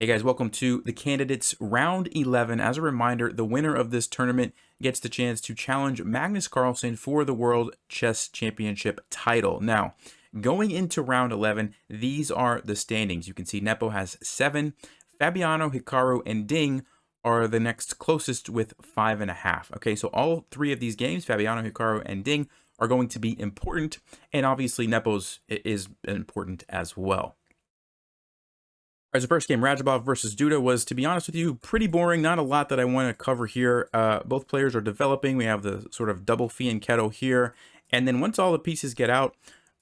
Hey guys, welcome to the Candidates Round 11. As a reminder, the winner of this tournament gets the chance to challenge Magnus Carlsen for the World Chess Championship title. Now, going into Round 11, these are the standings. You can see Nepo has 7, Fabiano, Hikaru, and Ding are the next closest with 5.5. Okay, so all three of these games, Fabiano, Hikaru, and Ding, are going to be important, and obviously Nepo's is important as well. As the first game, Radjabov versus Duda was, to be honest with you, pretty boring. Not a lot that I want to cover here. Both players are developing. We have the sort of double fianchetto here. And then once all the pieces get out,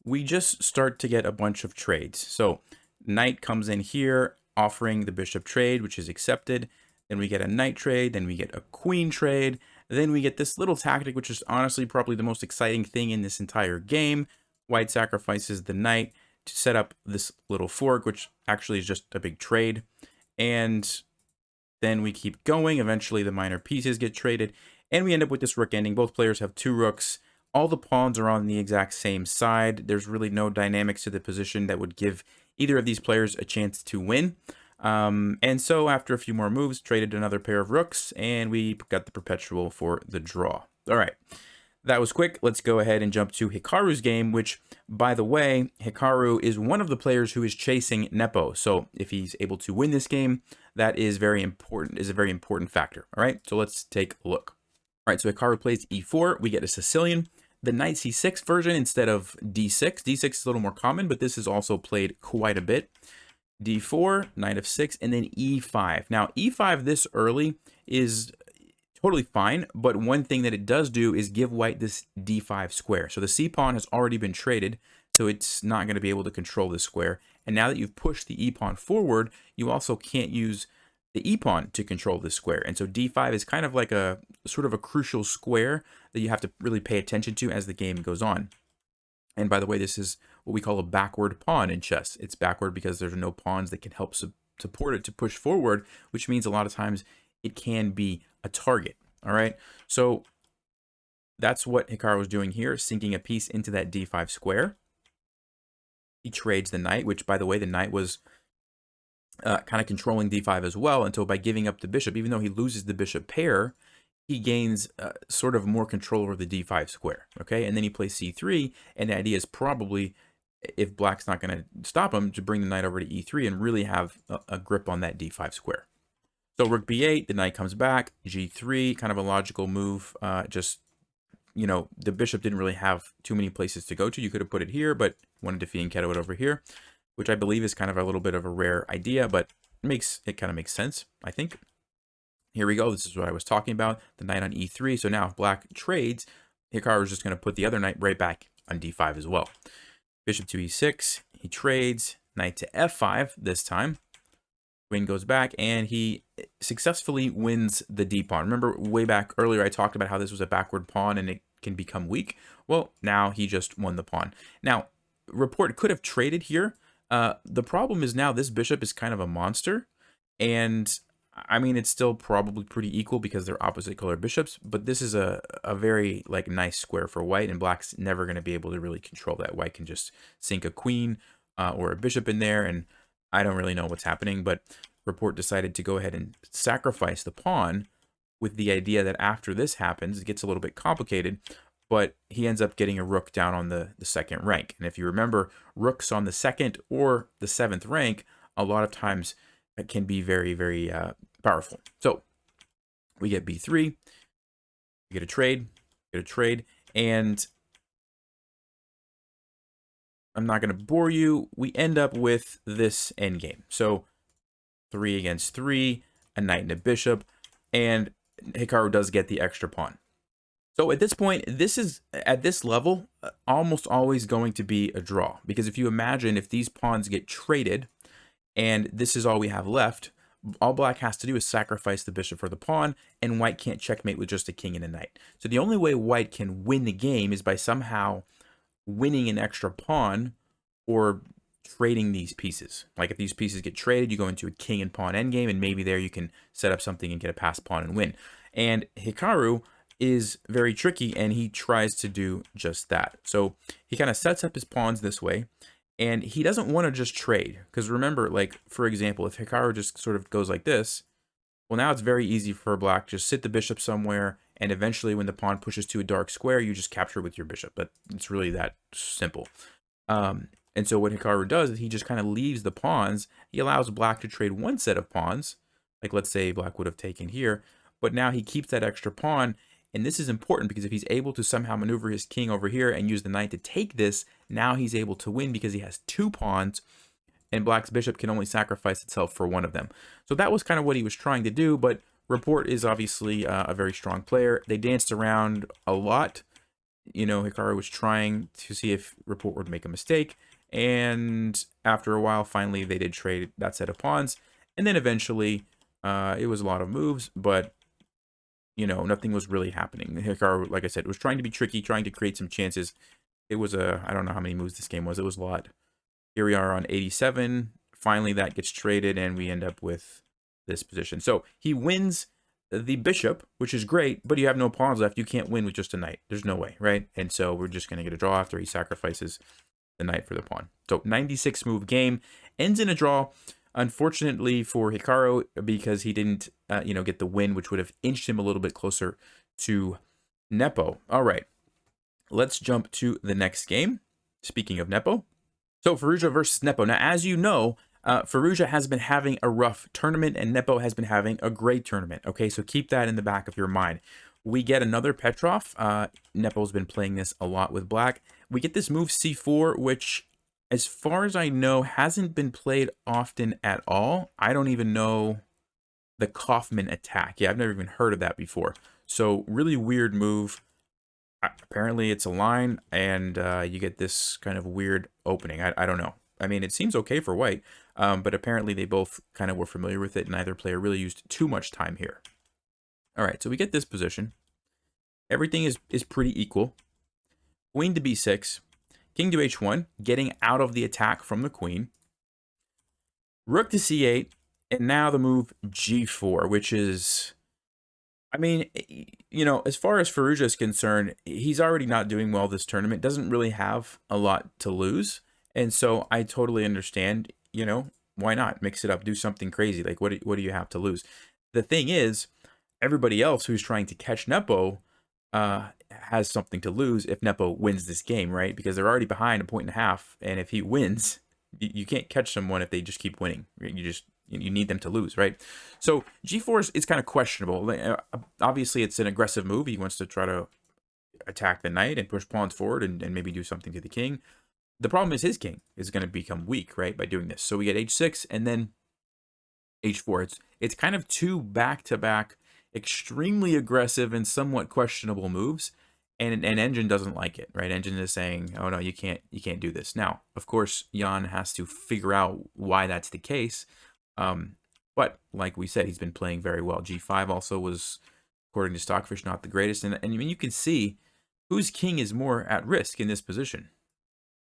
we just start to get a bunch of trades. So knight comes in here, offering the bishop trade, which is accepted. Then we get a knight trade. Then we get a queen trade. Then we get this little tactic, which is honestly probably the most exciting thing in this entire game. White sacrifices the knight to set up this little fork, which actually is just a big trade. And then we keep going. Eventually the minor pieces get traded and we end up with this rook ending. Both players have 2 rooks. All the pawns are on the exact same side. There's really no dynamics to the position that would give either of these players a chance to win. And so after a few more moves, traded another pair of rooks and we got the perpetual for the draw. All right. That was quick. Let's go ahead and jump to Hikaru's game, which, by the way, Hikaru is one of the players who is chasing Nepo. So if he's able to win this game, that is very important, is a very important factor. All right, so let's take a look. All right, so Hikaru plays e4. We get a Sicilian. The knight c6 version instead of d6. D6 is a little more common, but this is also played quite a bit. d4, knight of 6, and then e5. Now, e5 this early is totally fine, but one thing that it does do is give white this d5 square. So the c pawn has already been traded, so it's not going to be able to control this square. And now that you've pushed the e pawn forward, you also can't use the e pawn to control this square. And so d5 is kind of like a sort of a crucial square that you have to really pay attention to as the game goes on. And by the way, this is what we call a backward pawn in chess. It's backward because there's no pawns that can help support it to push forward, which means a lot of times it can be a target. All right, so that's what Hikaru was doing here, sinking a piece into that d5 square. He trades the knight, which, by the way, the knight was kind of controlling d5 as well, until by giving up the bishop, even though he loses the bishop pair, he gains sort of more control over the d5 square. Okay, and then he plays c3, and the idea is probably, if black's not going to stop him, to bring the knight over to e3 and really have a grip on that d5 square. So rook b8, the knight comes back, g3, kind of a logical move. Just, you know, the bishop didn't really have too many places to go to. You could have put it here, but wanted to fianchetto it over here, which I believe is kind of a little bit of a rare idea, but it kind of makes sense, I think. Here we go. This is what I was talking about, the knight on e3. So now if black trades, Hikaru is just going to put the other knight right back on d5 as well. Bishop to e6, he trades, knight to f5 this time. Queen goes back, and he successfully wins the d pawn. Remember way back earlier I talked about how this was a backward pawn and it can become weak? Well, now he just won the pawn. Now, Rapport could have traded here. The problem is now this bishop is kind of a monster, and I mean, it's still probably pretty equal because they're opposite color bishops, but this is a very like nice square for white, and black's never going to be able to really control that. White can just sink a queen or a bishop in there, and I don't really know what's happening, but Rapport decided to go ahead and sacrifice the pawn with the idea that after this happens, it gets a little bit complicated, but he ends up getting a rook down on the second rank. And if you remember, rooks on the 2nd or the 7th rank, a lot of times it can be very, very powerful. So we get b3, we get a trade, and I'm not going to bore you. We end up with this endgame. So 3 against 3, a knight and a bishop, and Hikaru does get the extra pawn. So at this point, this is, at this level, almost always going to be a draw. Because if you imagine, if these pawns get traded, and this is all we have left, all black has to do is sacrifice the bishop for the pawn, and white can't checkmate with just a king and a knight. So the only way white can win the game is by somehow winning an extra pawn or trading these pieces. Like if these pieces get traded, you go into a king and pawn endgame, and maybe there you can set up something and get a passed pawn and win. And Hikaru is very tricky, and he tries to do just that. So he kind of sets up his pawns this way, And he doesn't want to just trade. Because remember, like, for example, if Hikaru just sort of goes like this, well, now it's very easy for black. Just sit the bishop somewhere, and eventually when the pawn pushes to a dark square, you just capture with your bishop. But it's really that simple. And so what Hikaru does is he just kind of leaves the pawns. He allows black to trade one set of pawns. Like, let's say black would have taken here. But now he keeps that extra pawn. And this is important because if he's able to somehow maneuver his king over here and use the knight to take this, now he's able to win because he has two pawns, and black's bishop can only sacrifice itself for one of them. So that was kind of what he was trying to do, but Rapport is obviously a very strong player. They danced around a lot. You know, Hikaru was trying to see if Rapport would make a mistake, and after a while, finally, they did trade that set of pawns, and then eventually, it was a lot of moves, but you know, nothing was really happening. Hikaru, like I said, was trying to be tricky, trying to create some chances. It was I don't know how many moves this game was. It was a lot. Here we are on 87. Finally, that gets traded, and we end up with this position. So he wins the bishop, which is great, but you have no pawns left. You can't win with just a knight. There's no way, right? And so we're just going to get a draw after he sacrifices the knight for the pawn. So 96 move game ends in a draw. Unfortunately for Hikaru, because he didn't, you know, get the win, which would have inched him a little bit closer to Nepo. All right, let's jump to the next game. Speaking of Nepo, so Firouzja versus Nepo. Now, as you know, Firouzja has been having a rough tournament, and Nepo has been having a great tournament. Okay, so keep that in the back of your mind. We get another Petrov. Nepo's been playing this a lot with black. We get this move c4, which, as far as I know, hasn't been played often at all. I don't even know the Kaufman attack. Yeah, I've never even heard of that before. So really weird move. Apparently it's a line, and you get this kind of weird opening. I don't know. I mean, it seems okay for white, but apparently they both kind of were familiar with it. Neither player really used too much time here. All right, so we get this position. Everything is pretty equal. Queen to b6. King to h1, getting out of the attack from the queen. Rook to c8, and now the move g4, which is, I mean, you know, as far as Firouzja is concerned, he's already not doing well this tournament. Doesn't really have a lot to lose. And so I totally understand, you know, why not? Mix it up, do something crazy. Like, what do you have to lose? The thing is, everybody else who's trying to catch Nepo has something to lose if Nepo wins this game, right? Because they're already behind 1.5 points, and if he wins, you can't catch someone if they just keep winning. You need them to lose, right? So g4 is kind of questionable. Obviously, it's an aggressive move. He wants to try to attack the knight and push pawns forward and maybe do something to the king. The problem is his king is going to become weak, right, by doing this. So we get h6 and then h4. It's kind of two back-to-back extremely aggressive and somewhat questionable moves, and Engine doesn't like it, right? Engine is saying, oh no, you can't do this. Now, of course, Jan has to figure out why that's the case. But like we said, he's been playing very well. G5 also was, according to Stockfish, not the greatest. And I mean, you can see whose king is more at risk in this position.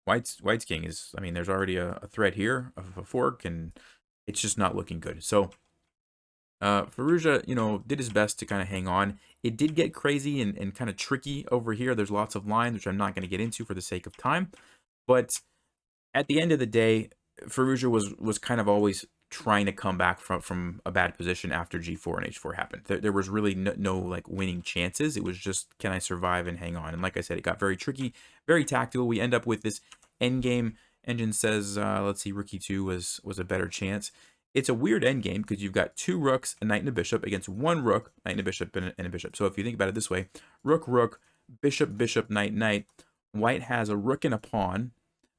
White's king is, I mean, there's already a threat here of a fork, and it's just not looking good. So Firouzja, you know, did his best to kind of hang on. It did get crazy and kind of tricky over here. There's lots of lines, which I'm not going to get into for the sake of time. But at the end of the day, Firouzja was kind of always trying to come back from a bad position after g4 and h4 happened. There was really no like winning chances. It was just, can I survive and hang on? And like I said, it got very tricky, very tactical. We end up with this endgame. Engine says, let's see, rook e2 was a better chance. It's a weird endgame because you've got two rooks, a knight and a bishop, against one rook, knight and a bishop, and a bishop. So if you think about it this way, rook, rook, bishop, bishop, knight, knight. White has a rook and a pawn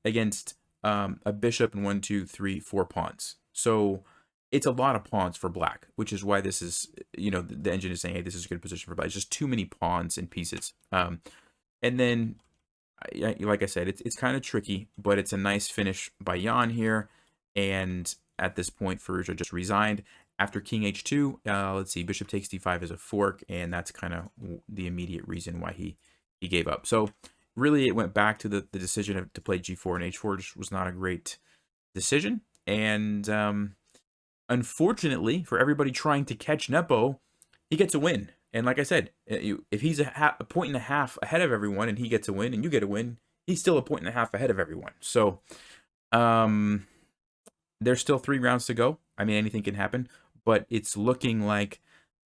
against a bishop and 1, 2, 3, 4 pawns. So it's a lot of pawns for black, which is why this is, you know, the engine is saying, hey, this is a good position for black. It's just too many pawns and pieces. And then, like I said, it's kind of tricky, but it's a nice finish by Jan here. And at this point, Firouzja just resigned. After king h2, let's see, bishop takes d5 as a fork, and that's kind of the immediate reason why he gave up. So really, it went back to the decision to play g4 and h4, just was not a great decision. And unfortunately, for everybody trying to catch Nepo, he gets a win. And like I said, if he's a point and a half ahead of everyone and he gets a win and you get a win, he's still a point and a half ahead of everyone. So There's still 3 rounds to go. I mean, anything can happen, but it's looking like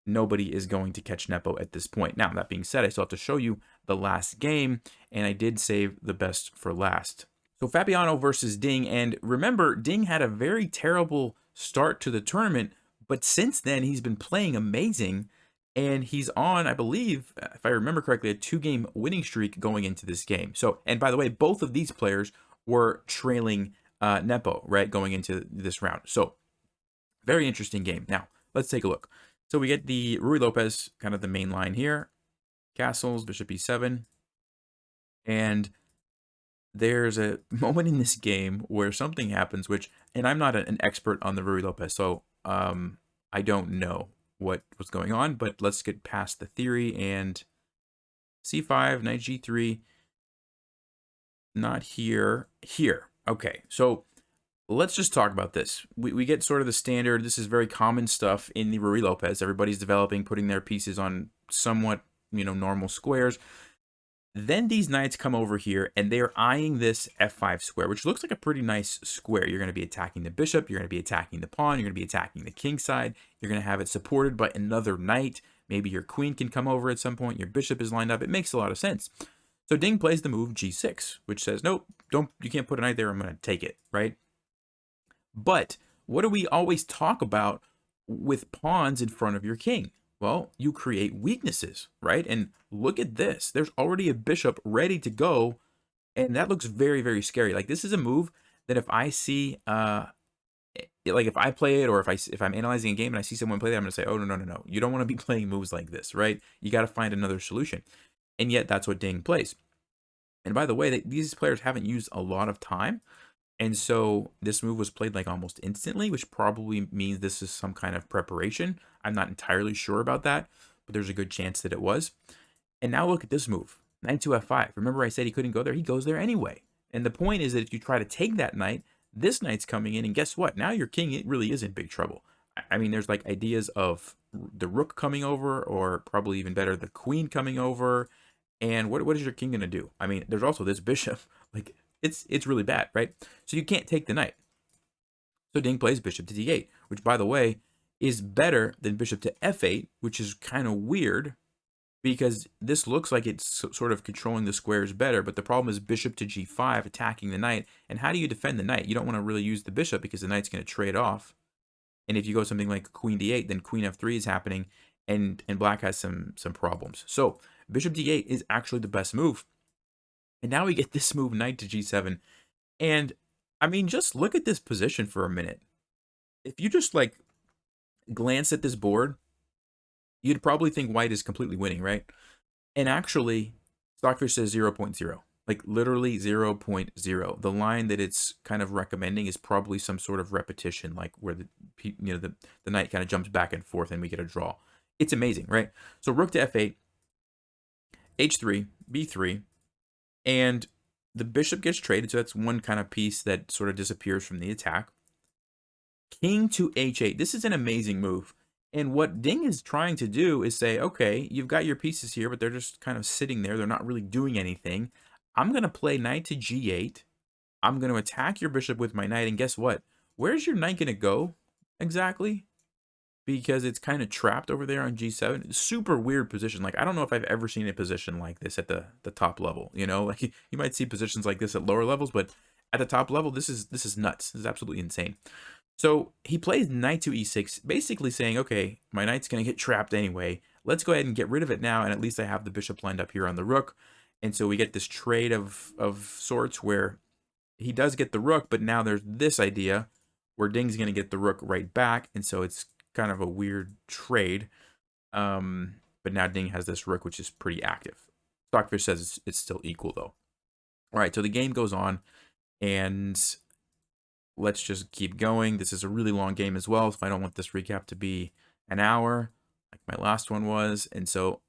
nobody is going to catch Nepo at this point. Now, that being said, I still have to show you the last game, and I did save the best for last. So Fabiano versus Ding, and remember, Ding had a very terrible start to the tournament, but since then he's been playing amazing, and he's on, I believe, if I remember correctly, a 2-game winning streak going into this game. So, and by the way, both of these players were trailing Nepo, right, going into this round. So, very interesting game. Now, let's take a look. So we get the Ruy Lopez, kind of the main line here. Castles, Bishop e7. And there's a moment in this game where something happens, which, and I'm not an expert on the Ruy Lopez, so I don't know what was going on, but let's get past the theory. And c5, knight g3, not here, here. Okay, so let's just talk about this. We get sort of the standard, this is very common stuff in the Ruy Lopez. Everybody's developing, putting their pieces on somewhat, normal squares. Then these knights come over here, and they're eyeing this f5 square, which looks like a pretty nice square. You're going to be attacking the bishop, you're going to be attacking the pawn, you're going to be attacking the king side, you're going to have it supported by another knight. Maybe your queen can come over at some point, your bishop is lined up. It makes a lot of sense. So Ding plays the move g6, which says, nope, you can't put a knight there, I'm going to take it, right? But what do we always talk about with pawns in front of your king? Well, you create weaknesses, right? And look at this. There's already a bishop ready to go, and that looks very, very scary. Like, this is a move that if I see, like if I play it, or if I'm analyzing a game and I see someone play that, I'm going to say, oh, no. You don't want to be playing moves like this, right? You got to find another solution. And yet that's what Ding plays. And by the way, these players haven't used a lot of time. And so this move was played like almost instantly, which probably means this is some kind of preparation. I'm not entirely sure about that, but there's a good chance that it was. And now look at this move, knight to f5. Remember I said he couldn't go there? He goes there anyway. And the point is that if you try to take that knight, this knight's coming in, and guess what? Now your king, it really is in big trouble. I mean, there's like ideas of the rook coming over, or probably even better, the queen coming over. And what is your king going to do? I mean, there's also this bishop. Like, it's really bad, right? So you can't take the knight. So Ding plays bishop to d8, which, by the way, is better than bishop to f8, which is kind of weird because this looks like it's sort of controlling the squares better, but the problem is bishop to g5 attacking the knight. And how do you defend the knight? You don't want to really use the bishop because the knight's going to trade off. And if you go something like queen d8, then queen f3 is happening, and black has some problems. So bishop d8 is actually the best move. And now we get this move, knight to g7. And, I mean, just look at this position for a minute. If you just, like, glance at this board, you'd probably think white is completely winning, right? And actually, Stockfish says 0.0. Like, literally 0.0. The line that it's kind of recommending is probably some sort of repetition, like where the knight kind of jumps back and forth and we get a draw. It's amazing, right? So rook to f8, h3, b3, and the bishop gets traded, so that's one kind of piece that sort of disappears from the attack. King to h8. This is an amazing move. And what Ding is trying to do is say, okay, you've got your pieces here, but they're just kind of sitting there. They're not really doing anything. I'm going to play knight to g8. I'm going to attack your bishop with my knight. And guess what? Where's your knight going to go exactly? Because it's kind of trapped over there on g7. Super weird position. Like, I don't know if I've ever seen a position like this at the top level. Like you might see positions like this at lower levels, but at the top level, this is nuts. This is absolutely insane. So he plays knight to e6, basically saying, okay, my knight's going to get trapped anyway. Let's go ahead and get rid of it now, and at least I have the bishop lined up here on the rook. And so we get this trade of sorts where he does get the rook, but now there's this idea where Ding's going to get the rook right back, and so it's kind of a weird trade. But now Ding has this rook, which is pretty active. Stockfish says it's still equal, though. All right, so the game goes on, and let's just keep going. This is a really long game as well, so I don't want this recap to be an hour like my last one was. And so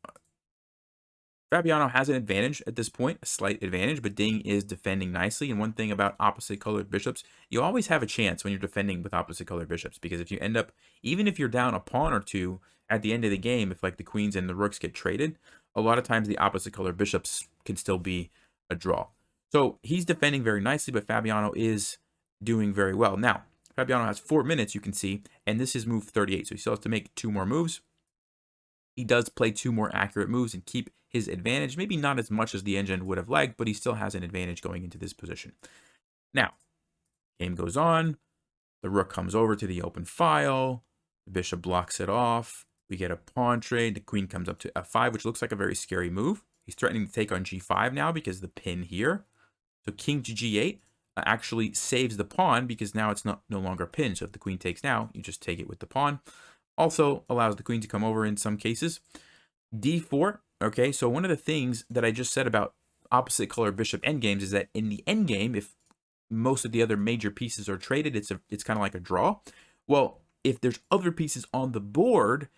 Fabiano has an advantage at this point, a slight advantage, but Ding is defending nicely. And one thing about opposite colored bishops, you always have a chance when you're defending with opposite colored bishops, because if you end up, even if you're down a pawn or two at the end of the game, if like the queens and the rooks get traded, a lot of times the opposite colored bishops can still be a draw. So he's defending very nicely, but Fabiano is doing very well. Now, Fabiano has 4 minutes, you can see, and this is move 38, so he still has to make 2 more moves. He does play 2 more accurate moves and keep his advantage. Maybe not as much as the engine would have liked, but he still has an advantage going into this position. Now, game goes on. The rook comes over to the open file. The bishop blocks it off. We get a pawn trade. The queen comes up to f5, which looks like a very scary move. He's threatening to take on g5 now because the pin here. So king to g8 actually saves the pawn because now it's no longer pinned. So if the queen takes now, you just take it with the pawn. Also allows the queen to come over in some cases. d4, okay, so one of the things that I just said about opposite color bishop endgames is that in the endgame, if most of the other major pieces are traded, it's kind of like a draw. Well, if there's other pieces on the board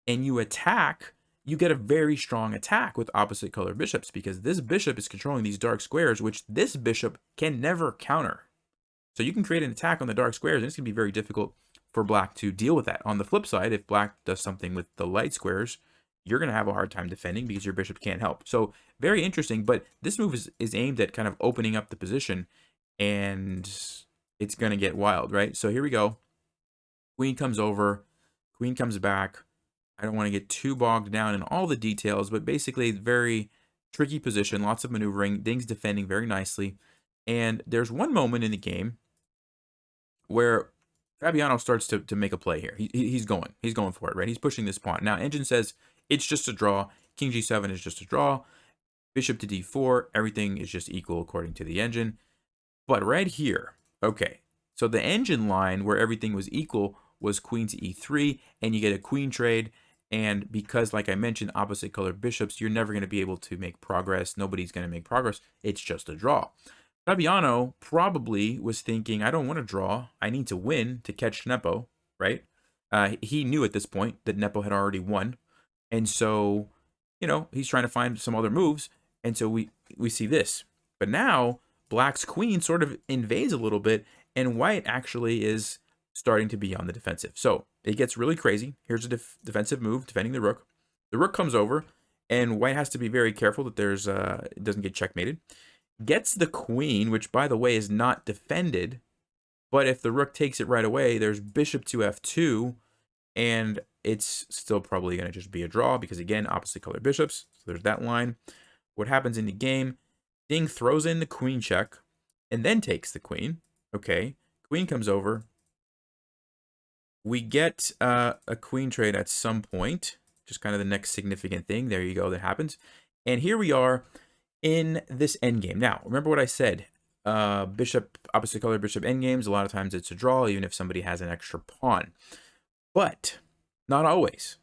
and you attack, you get a very strong attack with opposite color bishops because this bishop is controlling these dark squares, which this bishop can never counter. So you can create an attack on the dark squares, and it's going to be very difficult for black to deal with that. On the flip side, if black does something with the light squares, you're going to have a hard time defending because your bishop can't help. So very interesting, but this move is aimed at kind of opening up the position, and it's going to get wild, right? So here we go. Queen comes over, queen comes back. I don't want to get too bogged down in all the details, but basically very tricky position, lots of maneuvering, Ding's defending very nicely. And there's one moment in the game where Fabiano starts to make a play here. He's going for it, right? He's pushing this pawn. Now, engine says it's just a draw. King g7 is just a draw. Bishop to d4, everything is just equal according to the engine. But right here, okay, so the engine line where everything was equal was queen to e3, and you get a queen trade. And because, like I mentioned, opposite color bishops, you're never going to be able to make progress. Nobody's going to make progress. It's just a draw. Fabiano probably was thinking, I don't want to draw. I need to win to catch Nepo, right? He knew at this point that Nepo had already won. And so, you know, he's trying to find some other moves. And so we see this. But now, black's queen sort of invades a little bit, and white actually is starting to be on the defensive. So it gets really crazy. Here's a defensive move, defending the rook. The rook comes over, and white has to be very careful that there's it doesn't get checkmated. Gets the queen, which, by the way, is not defended. But if the rook takes it right away, there's bishop to f2, and it's still probably going to just be a draw because, again, opposite color bishops. So there's that line. What happens in the game, Ding throws in the queen check and then takes the queen. Okay, queen comes over. We get a queen trade at some point, just kind of the next significant thing. There you go, that happens. And here we are in this endgame. Now, remember what I said. Bishop, opposite color bishop endgames, a lot of times it's a draw, even if somebody has an extra pawn. But not always.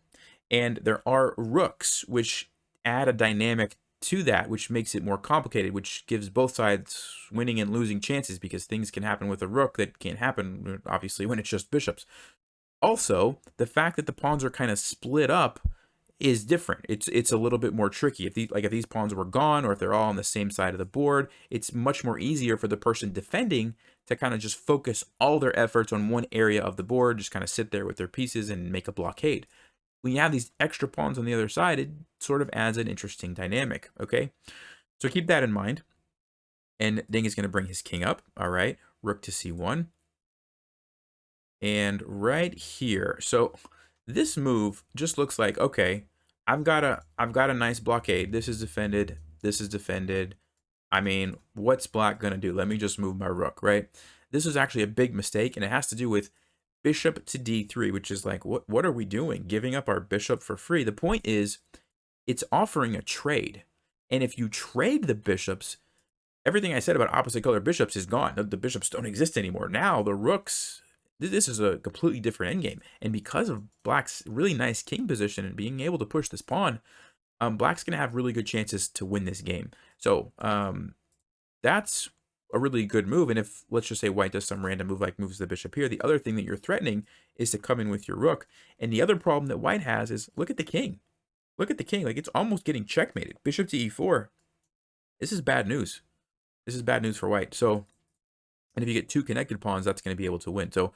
And there are rooks, which add a dynamic to that, which makes it more complicated, which gives both sides winning and losing chances, because things can happen with a rook that can't happen, obviously, when it's just bishops. Also, the fact that the pawns are kind of split up is different. It's a little bit more tricky. If these pawns were gone, or if they're all on the same side of the board, it's much more easier for the person defending to kind of just focus all their efforts on one area of the board, just kind of sit there with their pieces and make a blockade. When you have these extra pawns on the other side, it sort of adds an interesting dynamic, okay? So keep that in mind. And Ding is going to bring his king up, all right? Rook to c1. And right here, so this move just looks like, okay, I've got a nice blockade. This is defended. This is defended. I mean, what's black going to do? Let me just move my rook, right? This is actually a big mistake, and it has to do with bishop to d3, which is like, what are we doing? Giving up our bishop for free? The point is, it's offering a trade. And if you trade the bishops, everything I said about opposite color bishops is gone. The bishops don't exist anymore. Now the rooks, this is a completely different endgame. And because of black's really nice king position and being able to push this pawn, black's going to have really good chances to win this game. So that's a really good move. And if, let's just say, white does some random move like moves the bishop here, the other thing that you're threatening is to come in with your rook. And the other problem that white has is, look at the king. Look at the king. Like, it's almost getting checkmated. Bishop to e4. This is bad news. This is bad news for white. So, and if you get two connected pawns, that's going to be able to win. So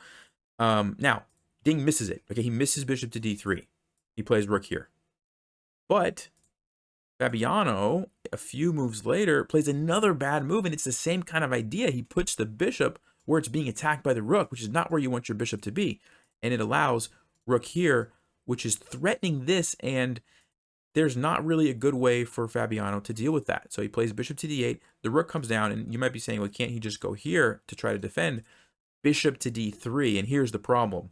now Ding misses it. Okay, he misses bishop to d3. He plays rook here. But Fabiano, a few moves later, plays another bad move, and it's the same kind of idea. He puts the bishop where it's being attacked by the rook, which is not where you want your bishop to be. And it allows rook here, which is threatening this, and there's not really a good way for Fabiano to deal with that. So he plays bishop to d8, the rook comes down, and you might be saying, well, can't he just go here to try to defend? Bishop to d3, and here's the problem.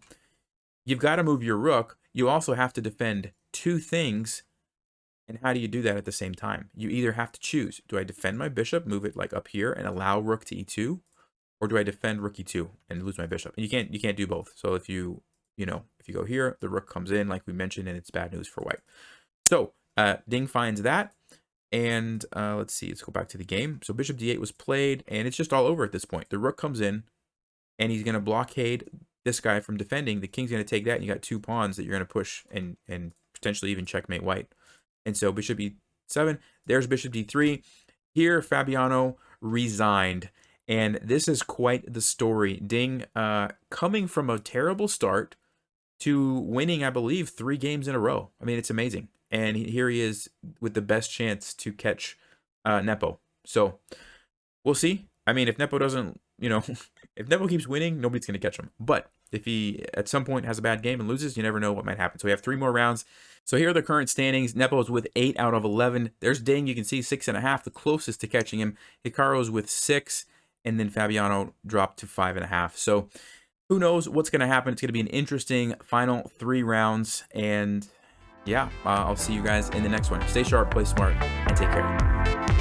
You've got to move your rook. You also have to defend two things. And how do you do that at the same time? You either have to choose. Do I defend my bishop, move it like up here, and allow rook to e2? Or do I defend rook e2 and lose my bishop? And you can't do both. So if you go here, the rook comes in like we mentioned, and it's bad news for white. So Ding finds that. And let's see, let's go back to the game. So bishop d8 was played, and it's just all over at this point. The rook comes in, and he's going to blockade this guy from defending. The king's going to take that, and you got two pawns that you're going to push and potentially even checkmate white. And so bishop e7, there's bishop d3. Here, Fabiano resigned. And this is quite the story. Ding coming from a terrible start to winning, I believe, 3 games in a row. I mean, it's amazing. And here he is with the best chance to catch Nepo. So we'll see. I mean, if Nepo doesn't, if Nepo keeps winning, nobody's going to catch him. But if he at some point has a bad game and loses, you never know what might happen. So we have 3 more rounds. So here are the current standings. Nepo's with 8 out of 11. There's Ding. You can see 6.5, the closest to catching him. Hikaru's with 6, and then Fabiano dropped to 5.5. So who knows what's going to happen? It's going to be an interesting final 3 rounds. And yeah, I'll see you guys in the next one. Stay sharp, play smart, and take care.